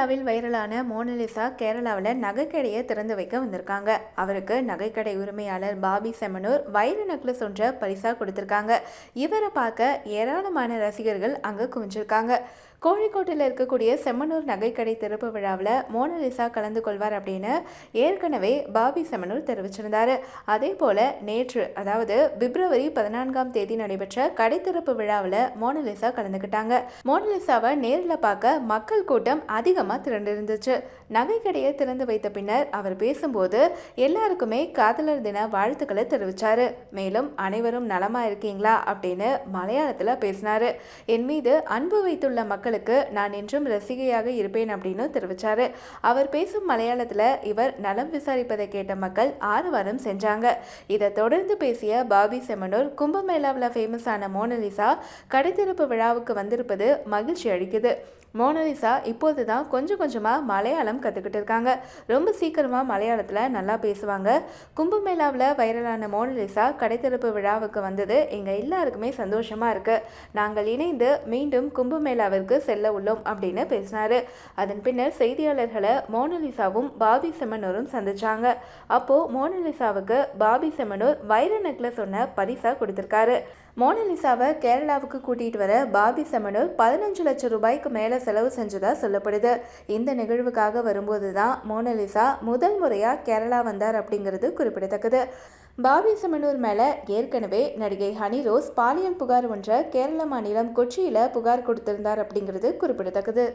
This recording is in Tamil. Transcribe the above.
கும்பமேளாவில் வைரலான மோனலிசா கேரளாவில் நகைக்கடையை திறந்து வைக்க வந்திருக்காங்க. அவருக்கு நகைக்கடை உரிமையாளர் பாபி செமனூர் வைர நெக்லஸ் ஒன்றை பரிசா கொடுத்திருக்காங்க. இவரை பார்க்க ஏராளமான ரசிகர்கள் அங்க குவிஞ்சிருக்காங்க. கோழிக்கோட்டில் இருக்கக்கூடிய செம்மனூர் நகைக்கடை திறப்பு விழாவில் மோனலிசா கலந்து கொள்வார் அப்படின்னு ஏற்கனவே பாபி செமனூர் தெரிவிச்சிருந்தாரு. அதே போல நேற்று, அதாவது பிப்ரவரி 14 நடைபெற்ற கடை திறப்பு விழாவில் மோனலிசா கலந்துக்கிட்டாங்க. மோனலிசாவை நேரில் பார்க்க மக்கள் கூட்டம் அதிகமாக திரண்டிருந்துச்சு. நகைக்கடையை திறந்து வைத்த பின்னர் அவர் பேசும்போது எல்லாருக்குமே காதலர் தின வாழ்த்துக்களை தெரிவிச்சாரு. மேலும் அனைவரும் நலமா இருக்கீங்களா அப்படின்னு மலையாளத்தில் பேசினாரு. என் மீது அன்பு வைத்துள்ள மக்களுக்கு நான் என்றும் ரசிகையாக இருப்பேன் அப்படின்னு தெரிவிச்சாரு. அவர் பேசும் மலையாளத்தில் இவர் நலம் விசாரிப்பதை கேட்ட மக்கள் ஆரவாரம் செஞ்சாங்க. இதை தொடர்ந்து பேசிய பாபி செமனூர், கும்பமேளாவில் ஃபேமஸான மோனலிசா கடைத்திறப்பு விழாவுக்கு வந்திருப்பது மகிழ்ச்சி அளிக்குது. மோனலிசா இப்போதுதான் கொஞ்சம் கொஞ்சமாக மலையாளம் கற்றுக்கிட்டு இருக்காங்க. ரொம்ப சீக்கிரமாக மலையாளத்தில் நல்லா பேசுவாங்க. கும்பமேளாவில் வைரலான மோனலிசா கடைத்திறப்பு விழாவுக்கு வந்தது எங்கள் எல்லாருக்குமே சந்தோஷமாக இருக்குது. நாங்கள் இணைந்து மீண்டும் கும்பமேளாவிற்கு செல்ல உள்ளோம் அப்படின்னு பேசினாரு. அதன் பின்னர் செய்தியாளர்களை மோனலிசாவும் பாபி செமனூரும் சந்திச்சாங்க. அப்போது மோனலிசாவுக்கு பாபி செமனூர் வைர நெக்லஸ் ஒன்று பரிசாக கொடுத்துருக்காரு. மோனலிசாவை கேரளாவுக்கு கூட்டிகிட்டு வர பாபி செமனூர் 15 லட்சம் ரூபாய்க்கு மேலே செலவு செஞ்சதா சொல்லப்படுது. இந்த நிகழ்வுக்காக வரும்போது தான் மோனலிசா முதல் முறையாக கேரளா வந்தார் அப்படிங்கிறது குறிப்பிடத்தக்கது. பாபி செமனூர் மேலே ஏற்கனவே நடிகை ஹனி ரோஸ் பாலியல் புகார் ஒன்றை கேரள மாநிலம் கொச்சியில் புகார் கொடுத்திருந்தார் அப்படிங்கிறது குறிப்பிடத்தக்கது.